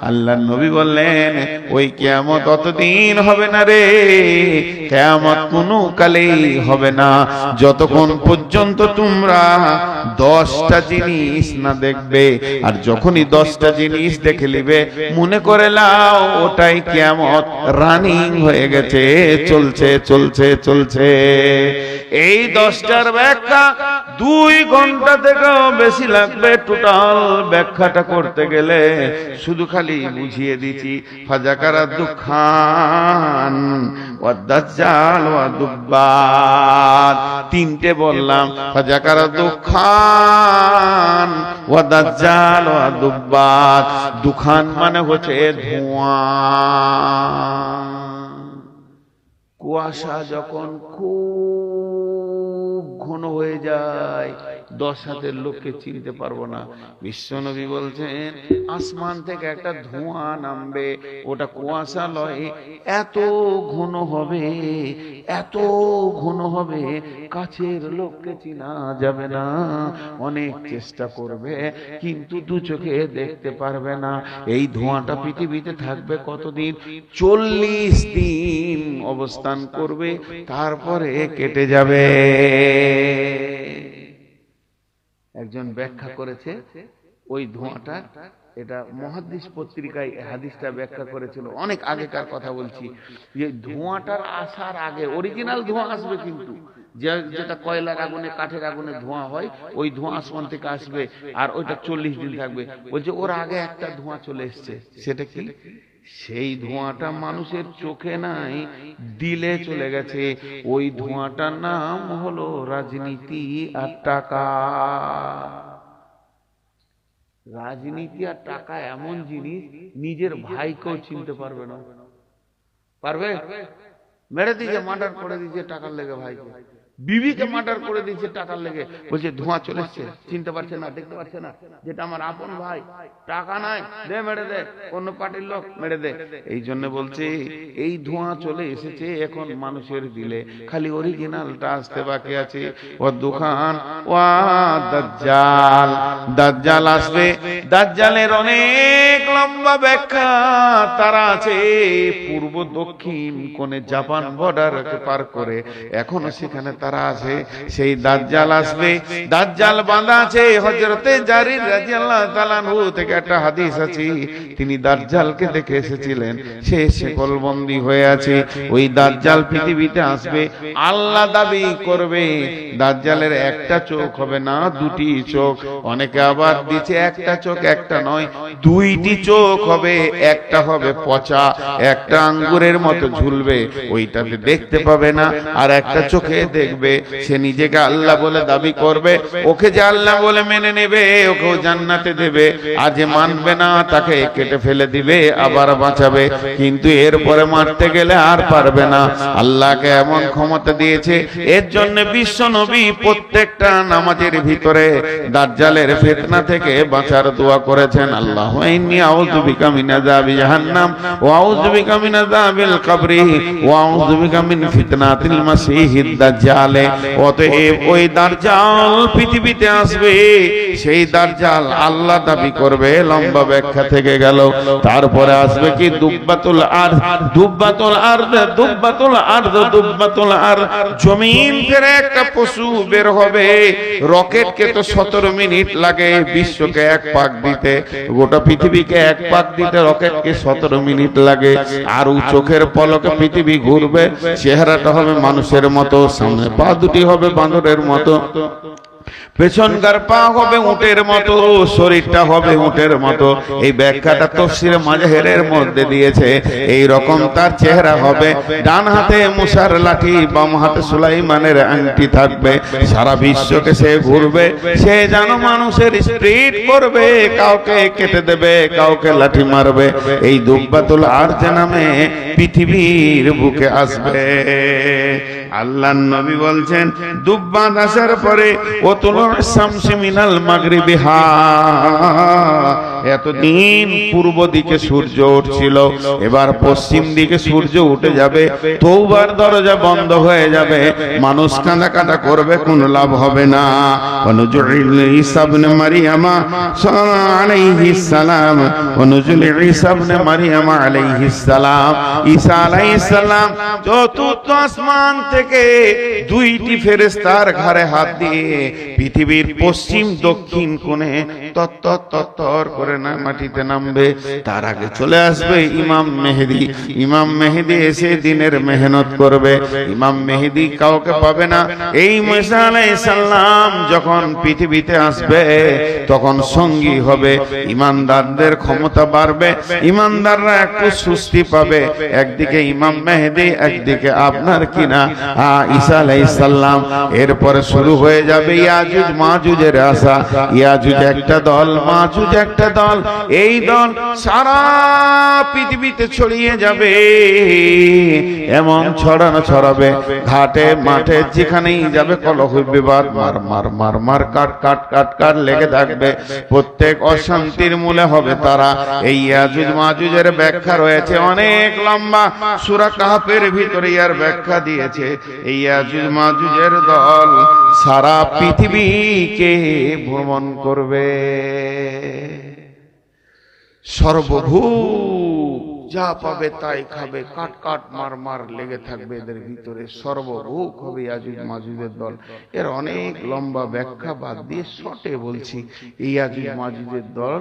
আল্লাহর নবী বললেন, ওই কিয়ামত অতদিন হবে না রে, কিয়ামত কোনো কালেই হবে না যতক্ষণ পর্যন্ত তোমরা 10টা জিনিস না দেখবে। আর যখনই 10টা জিনিস দেখে নিবে, মনে করে লাও ওটাই কিয়ামত রানিং হয়ে গেছে, চলছে চলছে চলছে। এই 10টার ব্যাখ্যা 2 ঘন্টা থেকেও বেশি লাগবে টোটাল ব্যাখ্যাটা করতে গেলে। শুধু খালি বুঝিয়ে দিচ্ছি, ফাজাকারা দুখান ওয়া দাজ্জাল ওয়া দুব্বাত, 3টে বললাম, ফাজাকারা দুখান ওয়া দাজ্জাল ওয়া দুব্বাত। দুখান মানে হচ্ছে ধোঁয়া, কুয়াশা যখন খুব ঘন হয়ে যায় 10 হাতের লোককে চিনতে পারবো না। বিশ্বনবী বলছেন আসমান থেকে একটা ধোঁয়া নামবে, ওটা কুয়াশা লয়, এত ঘন হবে, এত ঘন হবে কাছের লোককে চিনা যাবে না। অনেক চেষ্টা করবে কিন্তু 2 চোখে দেখতে পারবে না। এই ধোঁয়াটা পৃথিবীতে থাকবে কতদিন? 40 দিন অবস্থান করবে, তারপরে কেটে যাবে। একজন ব্যাখ্যা করেছে ওই ধোঁয়াটা, এটা মুহাদ্দিস পত্রিকায় হাদিসটা ব্যাখ্যা করেছিল, অনেক আগেকার কথা বলছি, যে ধোঁয়াটার আসার আগে অরিজিনাল ধোঁয়া আসবে, কিন্তু যেটা কয়লার আগুনে কাঠের আগুনে ধোঁয়া হয়, ওই ধোঁয়া আসমান থেকে আসবে, আর ওইটা 40 দিন থাকবে। বলছে ওর আগে একটা ধোঁয়া চলে এসছে, সেটা কি? সেই ধোঁয়াটা মানুষের চোখে নাই, দিলে চলে গেছে। ওই ধোঁয়াটার নাম হলো রাজনীতি আর টাকা। রাজনীতি আর টাকা এমন জিনিস, নিজের ভাইকেও চিনতে পারবে না। পারবে? মেরে দিয়েছে, মার্ডার করে দিয়েছে টাকার লেগে ভাইকে, বিবিকে মার্ডার করে দিয়েছে টাকার লেগে। বলছে ধোঁয়া চলে এসছে, চিনতে পারছে না, দেখতে পারছে না, যেটা আমার আপন ভাই, টাকা নাই, দে মেরে দে, অন্য পার্টির লোক মেরে দে। এই জন্য বলছে এই ধোঁয়া চলে এসেছে এখন মানুষের দিলে, খালি অরিজিনালটা আসতে বাকি আছে। ও দোকান ওয়া দাজ্জাল, দাজ্জাল আসবে। দাজ্জালের অনেক লম্বা ব্যাখ্যা তারা আছে, পূর্ব দক্ষিণ কোণে জাপান বর্ডারকে পার করে এখনো সেখানে তারা আছে। সেই দাজ্জাল আসবে, দাজ্জাল বাঁধা আছে। হযরতে জারির রাদিয়াল্লাহু তাআলা আনহু থেকে একটা হাদিস আছে, তিনি দাজ্জালকে দেখে এসেছিলেন, সে শেকলবন্দি হয়ে আছে। ওই দাজ্জাল পৃথিবীতে আসবে, আল্লাহ দাবি করবে দাজ্জালের একটা চোখ হবে না, 2টি চোখ। অনেকে আবার দিচ্ছে একটা চোখ, একটা নয়, 2টি চোখ হবে। একটা হবে পচা, একটা আঙ্গুরের মতো ঝুলবে, ওইটাতে দেখতে পাবে না। আর একটা চোখে দেখবে, সে নিজেকে আল্লাহ বলে দাবি করবে, ওকে যে আল্লাহ বলে মেনে নেবে, ওকেও জান্নাতে দেবে। আর যে মানবে না তাকে কেটে ফেলে দিবে, আবার বাঁচাবে, কিন্তু এরপরে মারতে গেলে আর পারবে না। আল্লাহকে এমন ক্ষমতা দিয়েছে। এর জন্য বিশ্ব নবী প্রত্যেকটা নামাজের ভিতরে দাজ্জালের ফিতনা থেকে বাঁচার দোয়া করেছেন। আল্লাহুম্মা ইন্নী আউযু বিকা মিন আযাবি জাহান্নাম ওয়া আউযু বিকা মিন আযাবিল কবরি ওয়া আউযু বিকা মিন ফিতনাতিল মাসীহিদ দাজ্জাল। অতএব ওই দাজ্জাল পৃথিবীতে আসবে, সেই দাজ্জাল আল্লাহ দাবি করবে। লম্বা ব্যাখ্যা থেকে গেল। তারপরে আসবে কি? দুব্বাতুল আরদ, দুব্বাতুল আরদ, দুব্বাতুল আরদ, দুব্বাতুল আরদ। জমিন থেকে একটা পশু বের হবে। রকেটকে তো 17 মিনিট লাগে বিশ্বকে 1 পাক দিতে, গোটা পৃথিবীকে 1 পাক দিতে রকেটকে 17 মিনিট লাগে। আর চোখের পলকে পৃথিবী ঘুরবে। চেহারাটা হবে মানুষের মতো, সামনে পা 2টি হবে বানরের মতো, পেছনকার পা হবে উটের মতো, শরীরটা হবে উটের মতো। এই ব্যাখ্যাটা তাফসীরে মাজাহিরের মধ্যে দিয়েছে। এই রকম তার চেহারা হবে। ডান হাতে মুসার লাঠি, বাম হাতে সুলাইমানের আংটি থাকবে। সারা বিশ্বকে সে ঘুরবে। সে যেন মানুষের স্পিড করবে, কাউকে কেটে দেবে, কাউকে লাঠি মারবে। এই দুব্বাতুল আরদ নামে পৃথিবীর বুকে আসবে। আল্লাহর নবী বলছেন দুব্বাত আসার পরে ও তুলুর শামসি মিনাল মাগরিবিহা, এতদিন পূর্ব দিকে সূর্য উঠছিল, এবার পশ্চিম দিকে সূর্য উঠে যাবে, তওবার দরজা বন্ধ হয়ে যাবে, মানুষ কাঁদা করবে, কোনো লাভ হবে না। অনুজুল ঈসা ইবনে মারইয়াম আলাইহিস সালাম, অনুজুল ঈসা ইবনে মারইয়াম আলাইহিস সালাম, ঈসা আলাইহিস সালাম চতুর্থ আসমান থেকে দুইটি ফেরেশতার ঘাড়ে হাত দিয়ে পৃথিবীর পশ্চিম দক্ষিণ কোণে তত্তর করে না মাটিতে নামবে। তার আগে চলে আসবে ইমাম মেহেদী। ইমাম মেহেদী এসে দিনের মেহনত করবে। ইমাম মেহেদী কাউকে পাবে না। এই ঈসা আলাইহিস সালাম যখন পৃথিবীতে আসবে তখন সঙ্গী হবে, ইমানদারদের ক্ষমতা বাড়বে, ইমানদাররা একটু সুস্থি পাবে। একদিকে ইমাম মেহেদী, একদিকে আপনার কিনা ঈসা আলাইহিস সালাম। এরপরে শুরু হয়ে যাবে ইয়াজুজ মাজুজের আসা। ইয়াজুজ একটা দল, মাজুজ একটা দল। এই দল সারা পৃথিবীতে ছড়িয়ে যাবে, এমন ছড়াবে ঘাটে মাঠে যেখানেই যাবে কলহ বিবাদ, মার কাট লেগে থাকবে। প্রত্যেক অশান্তির মূলে হবে তারা। এই ইয়াজুজ মাজুজের ব্যাখ্যা রয়েছে অনেক লম্বা, সূরা কাহফের ভিতরে এর ব্যাখ্যা দিয়েছে। এই ইয়াজুজ মাজুজের দল সারা পৃথিবীকে ভ্রমণ করবে। সর্বভূত যা পাবে তাই খাবে, কাট মার লেগে থাকবে এদের ভিতরে। সর্বভূক হবে ইয়াজুজ মাজুজের দল। এর অনেক লম্বা ব্যাখ্যা বাদ দিয়ে শর্টে বলছি, এই ইয়াজুজ মাজুজের দল,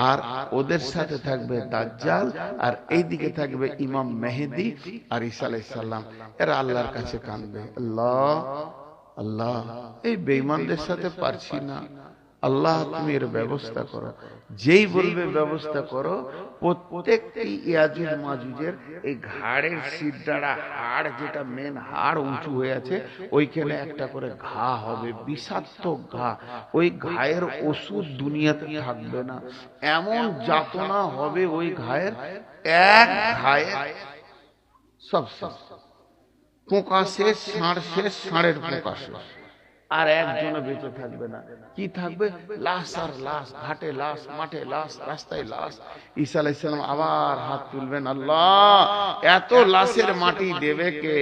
আর ওদের সাথে থাকবে দাজ্জাল, আর এইদিকে থাকবে ইমাম মেহেদী আর ঈসা আলাইহিস সালাম। এরা আল্লাহর কাছে কাঁদবে, আল্লাহ আল্লাহ, এই বেঈমানদের সাথে পারছি না, আল্লাহ তুমি এর ব্যবস্থা করো। যেই বলবে ব্যবস্থা করো, প্রত্যেকটি ইয়াজুজ মাজুজের এই ঘাড়ের সিরদাঁড়া হাড়, যেটা মেন হাড় উঁচু হয়ে আছে, ওইখানে একটা করে ঘা হবে, বিষাক্ত ঘা। ওই ঘায়ের ওষুধ দুনিয়াতে থাকবে না, এমন যাতনা হবে ওই ঘায়ের। এক ঘায়ের সব পোকা শেষ, ষাঁড় শেষ, ষাঁড়ের পোকা শেষ, আর একজনে বেঁচে থাকবে না। কি থাকবে? লাশ আর লাশ, ঘাটে লাশ, মাঠে লাশ, রাস্তায় লাশ। ঈসা আলাইহিস সালাম আবার হাত তুলবেন, আল্লাহ এত লাশের মাটি দেবে কে?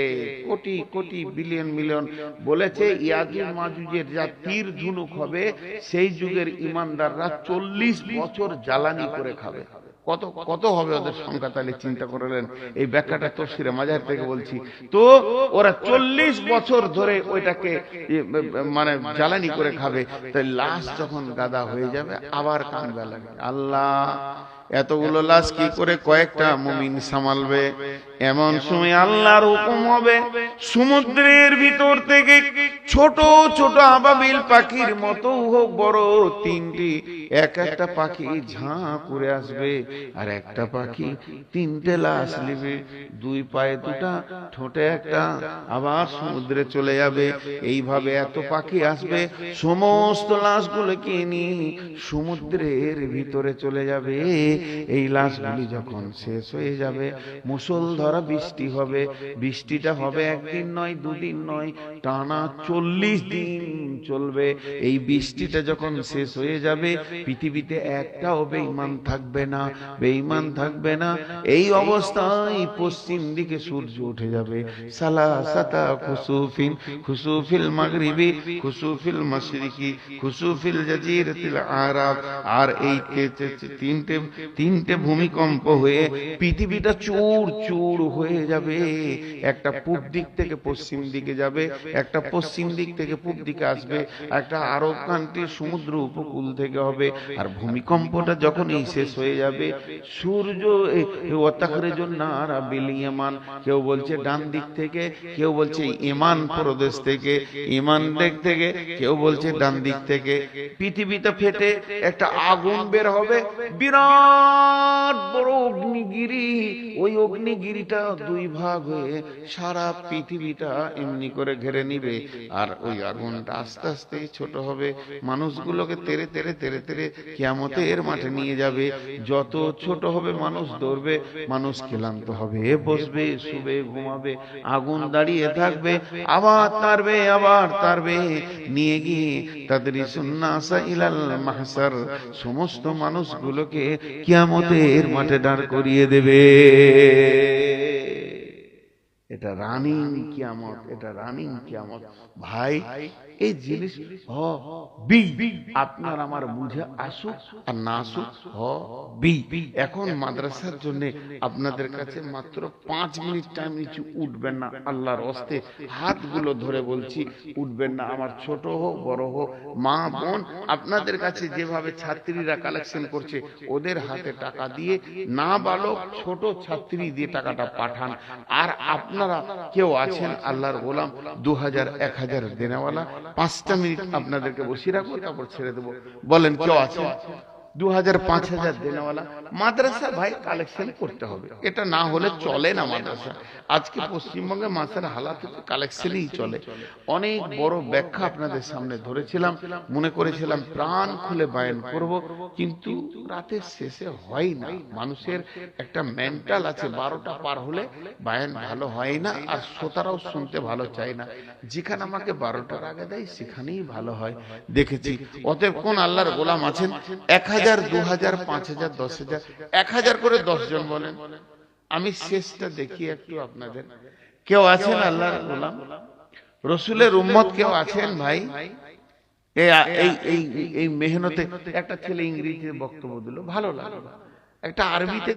Crore crore billion million. বলেছে ইয়াজুজ মাজুজের যা তীর ধনুক হবে, সেই যুগের ইমানদাররা 40 বছর জ্বালানি করে খাবে। কত হবে ওদের সংখ্যা? তাহলে চিন্তা করলেন। এই ব্যাখ্যাটা তাফসীরে মাজাহির থেকে বলছি। তো ওরা 40 বছর ধরে ওইটাকে মানে জ্বালানি করে খাবে। তাই লাশ যখন গাদা হয়ে যাবে আবার কাঁদবে লাগে, আল্লাহ এতগুলো লাশ কি করে কয়েকটা মুমিন সামালবে? এমন সময় আল্লাহর হুকুম হবে, সমুদ্রের ভিতর থেকে ছোট ছোট আবাবিল পাখির মতো হোক বড় তিনটি, একটা পাখি ঝাঁ করে আসবে, আর একটা পাখি তিনটে লাশ নেবে, দুই পায়ে দুটা, ঠোঁটে একটা, আবার সমুদ্রে চলে যাবে। এইভাবে এত পাখি আসবে, সমস্ত লাশগুলোকে নিয়ে সমুদ্রের ভিতরে চলে যাবে। এই লাশগুলি যখন শেষ হয়ে যাবে, মুষলধারা বৃষ্টি হবে। বৃষ্টিটা হবে একদিন নয়, দুদিন নয়, টানা 40 দিন চলবে। এই বৃষ্টিটা যখন শেষ হয়ে যাবে, পৃথিবীতে একটাও বেঈমান থাকবে না, বেঈমান থাকবে না। এই অবস্থায় পশ্চিম দিকে সূর্য উঠে যাবে। সালাসাতা খুসুফিন, খুসুফিল মাগরিবি, খুসুফিল মাশরিকি, খুসুফিল জাজিরাতিল আরাব। আর এই তিনটে ভূমিকম্প হয়ে পৃথিবীটা চূড় হয়ে যাবে। একটা পূব দিক থেকে পশ্চিম দিকে যাবে, একটা পশ্চিম দিক থেকে পূব দিকে আসবে, একটা আরব কান্ট্রির সমুদ্র উপকূল থেকে হবে। আর ভূমিকম্পটা যখন এই শেষ হয়ে যাবে, সূর্য ওয়াতাখরিজুন নারা বিল ইয়ামান, কেউ বলছে ডান দিক থেকে, কেউ বলছে ইমান প্রদেশ থেকে, ইমান দিক থেকে, কেউ বলছে ডান দিক থেকে। পৃথিবীতে ফেটে একটা আগুন বের হবে, বিরাট বড় অগ্নিগিরি। ওই অগ্নিগিরিটা দুই ভাগ হয়ে সারা পৃথিবীটা এমনি করে ঘিরে নিবে, আর ওই আগুনটা আস্তে আস্তে ছোট হবে, মানুষগুলোকে তেরে তেরে তেরে তেরে কিয়ামতের মাঠে নিয়ে যাবে। যত ছোট হবে মানুষ দৌড়বে, মানুষ ক্লান্ত হবে, বসবে, শুবে, ঘুমাবে, আগুন দাঁড়িয়ে থাকবে, আবার তারবে, আবার তারবে, নিয়ে গিয়ে তাদের সুন্নাসা ইলাল মাহসার, সমস্ত মানুষগুলোকে কিয়ামতের মাঠে দাঁড় করিয়ে দেবে। এটা রানিং কিয়ামত, এটা রানিং কিয়ামত। ভাই এই জিনিস আপনার আমার বুঝে আসুক আর না আসুক এখন মাদ্রাসার জন্য আপনাদের কাছে মাত্র 5 মিনিট টাইম নিচে উঠবেন না, আল্লাহর হস্তে হাতগুলো ধরে বলছি, উঠবেন না। আমার ছোট হোক বড় হোক, মা বোন, আপনাদের কাছে যেভাবে ছাত্রীরা কালেকশন করছে ওদের হাতে টাকা দিয়ে, না বালক ছোট ছাত্রী দিয়ে টাকাটা পাঠান। আর আপনারা কেউ আছেন আল্লাহর গোলাম 2000 1000 দেনেওয়ালা, 5টা মিনিট আপনাদেরকে বসিয়ে রাখবো, তারপর ছেড়ে দেবো। বলেন কেউ আছে 2000 5000 দেনেওয়ালা? মাদ্রাসা ভাই কালেকশন করতে হবে, এটা না হলে চলে না মাদ্রাসা। আজকে পশ্চিমবঙ্গে মাসের হালাত কালেকশনই চলে। অনেক বড় ব্যাখ্যা আপনাদের সামনে ধরেছিলাম, মনে করেছিলাম প্রাণ খুলে বায়ান করব, কিন্তু রাতের শেষে হয় না। মানুষের একটা মেন্টাল আছে, 12টা পার হলে বায়ান ভালো হয় না, আর শ্রোতারাও শুনতে ভালো চায় না। যেখানে আমাকে 12টার আগে দেয় সেখানেই ভালো হয়, দেখেছি। অতএব কোন আল্লাহর গোলাম আছেন 1000 2000 5000 10000 1000 করে 10 জন বলেন, আমি শেষটা দেখি একটু আপনাদের। কেউ আছেন আল্লাহর গোলাম, রসুলের উম্মত কেউ আছেন ভাই? এই মেহনতে একটা ছেলে ইংরেজিতে বক্তব্য দিল, ভালো লাগলো, একটা আরবিতে